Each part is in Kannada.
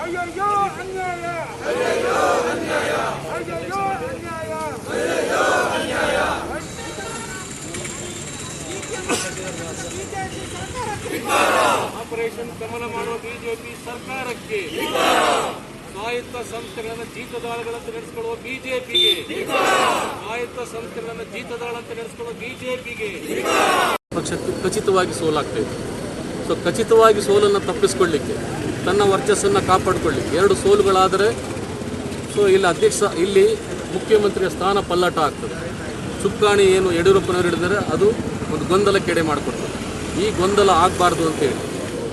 ಅಯ್ಯಯ್ಯೋ ಅನ್ಯಾಯ, ಅಯ್ಯಯ್ಯೋ ಅನ್ಯಾಯ. ಆಪರೇಷನ್ ಕಮಲ ಮಾಡುವ ಬಿಜೆಪಿ ಸರ್ಕಾರಕ್ಕೆ, ಸ್ವಾಯತ್ತ ಸಂಸ್ಥೆಗಳನ್ನು ಜೀತದಾಳಗಳಂತೆ ನಡೆಸಿಕೊಳ್ಳುವ ಬಿಜೆಪಿಗೆ, ಸ್ವಾಯತ್ತ ಸಂಸ್ಥೆಗಳನ್ನು ಜೀತದಾಳಂತೆ ನಡೆಸಿಕೊಳ್ಳುವ ಬಿಜೆಪಿಗೆ ಪಕ್ಷಕ್ಕೆ ಖಚಿತವಾಗಿ ಸೋಲಾಗ್ತಾ ಇದೆ. ಸೊ ಖಚಿತವಾಗಿ ಸೋಲನ್ನು ತಪ್ಪಿಸ್ಕೊಳ್ಳಿಕ್ಕೆ, ತನ್ನ ವರ್ಚಸ್ಸನ್ನು ಕಾಪಾಡಿಕೊಳ್ಳಿಕ್ಕೆ ಎರಡು ಸೋಲುಗಳಾದರೆ ಇಲ್ಲಿ ಮುಖ್ಯಮಂತ್ರಿಯ ಸ್ಥಾನ ಪಲ್ಲಟ ಆಗ್ತದೆ. ಚುಕ್ಕಾಣಿ ಏನು ಯಡಿಯೂರಪ್ಪನವರು ಹಿಡಿದರೆ ಅದು ಒಂದು ಗೊಂದಲಕ್ಕೆ ಎಡೆ ಮಾಡಿಕೊಡ್ತದೆ. ಈ ಗೊಂದಲ ಆಗಬಾರ್ದು ಅಂತೇಳಿ,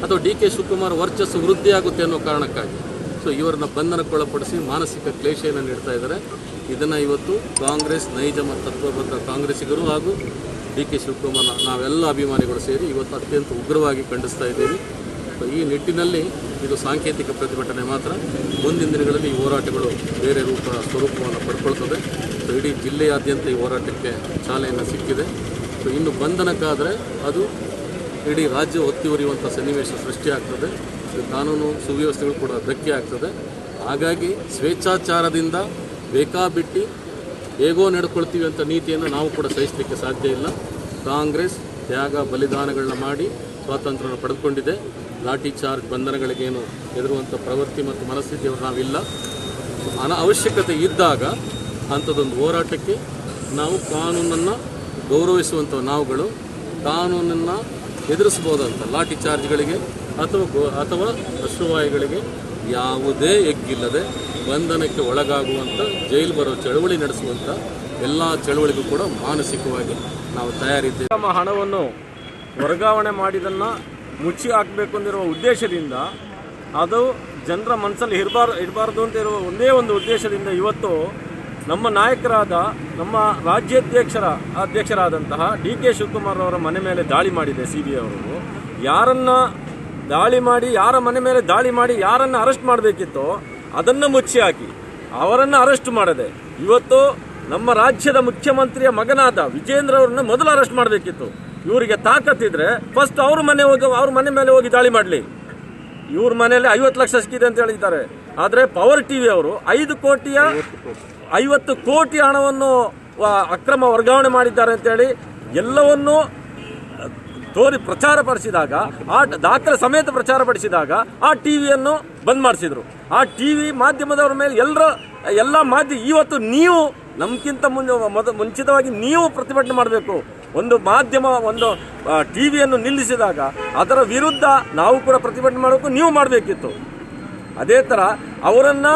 ಅಥವಾ ಡಿ ಕೆ ಶಿವಕುಮಾರ್ ವರ್ಚಸ್ಸು ವೃದ್ಧಿಯಾಗುತ್ತೆ ಅನ್ನೋ ಕಾರಣಕ್ಕಾಗಿ ಸೊ ಇವರನ್ನ ಬಂಧನಕ್ಕೊಳಪಡಿಸಿ ಮಾನಸಿಕ ಕ್ಲೇಶೆಯನ್ನು ನೀಡ್ತಾ ಇದ್ದಾರೆ. ಇದನ್ನು ಇವತ್ತು ಕಾಂಗ್ರೆಸ್, ನೈಜ ಮತ್ತು ತತ್ವಬದ್ಧ ಕಾಂಗ್ರೆಸ್ಸಿಗರು ಹಾಗೂ ಡಿ ಕೆ ಶಿವಕುಮಾರ್ ನಾವೆಲ್ಲ ಅಭಿಮಾನಿಗಳು ಸೇರಿ ಇವತ್ತು ಅತ್ಯಂತ ಉಗ್ರವಾಗಿ ಖಂಡಿಸ್ತಾ ಇದ್ದೀವಿ. ಈ ನಿಟ್ಟಿನಲ್ಲಿ ಇದು ಸಾಂಕೇತಿಕ ಪ್ರತಿಭಟನೆ ಮಾತ್ರ. ಮುಂದಿನ ದಿನಗಳಲ್ಲಿ ಈ ಹೋರಾಟಗಳು ಬೇರೆ ಸ್ವರೂಪವನ್ನು ಪಡ್ಕೊಳ್ತದೆ. ಸೊ ಇಡೀ ಜಿಲ್ಲೆಯಾದ್ಯಂತ ಈ ಹೋರಾಟಕ್ಕೆ ಚಾಲನೆಯನ್ನು ಸಿಕ್ಕಿದೆ. ಸೊ ಇನ್ನು ಬಂಧನಕ್ಕಾದರೆ ಅದು ಇಡೀ ರಾಜ್ಯ ಒತ್ತಿ ಉರಿಯುವಂಥ ಸನ್ನಿವೇಶ ಸೃಷ್ಟಿಯಾಗ್ತದೆ. ಕಾನೂನು ಸುವ್ಯವಸ್ಥೆಗಳು ಕೂಡ ಧಕ್ಕೆ ಆಗ್ತದೆ. ಹಾಗಾಗಿ ಸ್ವೇಚ್ಛಾಚಾರದಿಂದ ಬೇಕಾಬಿಟ್ಟು ಹೇಗೋ ನಡ್ಕೊಳ್ತೀವಿ ಅಂತ ನೀತಿಯನ್ನು ನಾವು ಕೂಡ ಸಹಿಸಲಿಕ್ಕೆ ಸಾಧ್ಯ ಇಲ್ಲ. ಕಾಂಗ್ರೆಸ್ ತ್ಯಾಗ ಬಲಿದಾನಗಳನ್ನ ಮಾಡಿ ಸ್ವಾತಂತ್ರ್ಯವನ್ನು ಪಡೆದುಕೊಂಡಿದೆ. ಲಾಠಿ ಚಾರ್ಜ್ ಬಂಧನಗಳಿಗೇನು ಹೆದರುವಂಥ ಪ್ರವೃತ್ತಿ ಮತ್ತು ಮನಸ್ಥಿತಿಯವರು ನಾವಿಲ್ಲ. ಅವಶ್ಯಕತೆ ಇದ್ದಾಗ ಅಂಥದ್ದೊಂದು ಹೋರಾಟಕ್ಕೆ ನಾವು ಕಾನೂನನ್ನು ಗೌರವಿಸುವಂಥ ನಾವುಗಳು ಕಾನೂನನ್ನು ಎದುರಿಸ್ಬೋದಂತ ಲಾಠಿ ಚಾರ್ಜ್ಗಳಿಗೆ ಅಥವಾ ಅಶ್ರುವಾಯುಗಳಿಗೆ ಯಾವುದೇ ಎಗ್ಗಿಲ್ಲದೆ ಬಂಧನಕ್ಕೆ ಒಳಗಾಗುವಂಥ ಜೈಲು ಬರೋ ಚಳವಳಿ ನಡೆಸುವಂಥ ಎಲ್ಲ ಚಳವಳಿಗೂ ಕೂಡ ಮಾನಸಿಕವಾಗಿ ನಾವು ತಯಾರಿದ್ದೇವೆ. ನಮ್ಮ ಹಣವನ್ನು ವರ್ಗಾವಣೆ ಮಾಡಿದ್ದನ್ನು ಮುಚ್ಚಿ ಹಾಕಬೇಕು ಅಂದಿರುವ ಉದ್ದೇಶದಿಂದ, ಅದು ಜನರ ಮನಸ್ಸಲ್ಲಿ ಇರಬಾರ್ದು ಅಂತ ಇರುವ ಒಂದೇ ಒಂದು ಉದ್ದೇಶದಿಂದ ಇವತ್ತು ನಮ್ಮ ನಾಯಕರಾದ ನಮ್ಮ ಅಧ್ಯಕ್ಷರಾದಂತಹ ಡಿ ಕೆ ಶಿವಕುಮಾರ್ ಅವರ ಮನೆ ಮೇಲೆ ದಾಳಿ ಮಾಡಿದೆ CBI ಅವರು. ಯಾರನ್ನ ದಾಳಿ ಮಾಡಿ, ಯಾರ ಮನೆ ಮೇಲೆ ದಾಳಿ ಮಾಡಿ ಯಾರನ್ನು ಅರೆಸ್ಟ್ ಮಾಡಬೇಕಿತ್ತೋ ಅದನ್ನು ಮುಚ್ಚಿ ಹಾಕಿ ಅವರನ್ನು ಅರೆಸ್ಟ್ ಮಾಡದೆ ಇವತ್ತು ನಮ್ಮ ರಾಜ್ಯದ ಮುಖ್ಯಮಂತ್ರಿಯ ಮಗನಾದ ವಿಜೇಂದ್ರ ಅವರನ್ನು ಮೊದಲು ಅರೆಸ್ಟ್ ಮಾಡಬೇಕಿತ್ತು. ಇವರಿಗೆ ತಾಕತ್ತಿದ್ರೆ ಫಸ್ಟ್ ಅವ್ರ ಮನೆ ಮೇಲೆ ಹೋಗಿ ದಾಳಿ ಮಾಡಲಿ. ಇವ್ರ ಮನೆಯಲ್ಲಿ 50 ಲಕ್ಷ ಸಿಕ್ಕಿದೆ ಅಂತ ಹೇಳಿದ್ದಾರೆ. ಆದರೆ ಪವರ್ TV ಅವರು 50 ಕೋಟಿ ಹಣವನ್ನು ಅಕ್ರಮ ವರ್ಗಾವಣೆ ಮಾಡಿದ್ದಾರೆ ಅಂತೇಳಿ ಎಲ್ಲವನ್ನೂ ಪ್ರಚಾರಪಡಿಸಿದಾಗ, ಆ ದಾಖಲೆ ಸಮೇತ ಪ್ರಚಾರಪಡಿಸಿದಾಗ ಆ ಟಿವಿಯನ್ನು ಬಂದ್ ಮಾಡಿಸಿದ್ರು. ಆ ಟಿವಿ ಮಾಧ್ಯಮದವರ ಮೇಲೆ ಎಲ್ಲ ಇವತ್ತು ನೀವು ನಮ್ಗಿಂತ ಮುಂಚಿತವಾಗಿ ನೀವು ಪ್ರತಿಭಟನೆ ಮಾಡಬೇಕು. ಒಂದು ಮಾಧ್ಯಮ ಒಂದು ಟಿವಿಯನ್ನು ನಿಲ್ಲಿಸಿದಾಗ ಅದರ ವಿರುದ್ಧ ನಾವು ಕೂಡ ಪ್ರತಿಭಟನೆ ಮಾಡಬೇಕು, ನೀವು ಮಾಡಬೇಕಿತ್ತು. ಅದೇ ಥರ ಅವರನ್ನು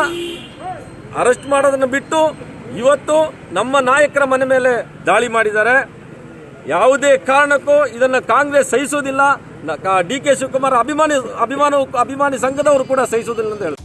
ಅರೆಸ್ಟ್ ಮಾಡೋದನ್ನು ಬಿಟ್ಟು ಇವತ್ತು ನಮ್ಮ ನಾಯಕರ ಮನೆ ಮೇಲೆ ದಾಳಿ ಮಾಡಿದ್ದಾರೆ. ಯಾವುದೇ ಕಾರಣಕ್ಕೂ ಇದನ್ನು ಕಾಂಗ್ರೆಸ್ ಸಹಿಸೋದಿಲ್ಲ. ಡಿ ಕೆ ಶಿವಕುಮಾರ್ ಅಭಿಮಾನಿ ಸಂಘದವರು ಕೂಡ ಸಹಿಸೋದಿಲ್ಲ ಅಂತ ಹೇಳಿ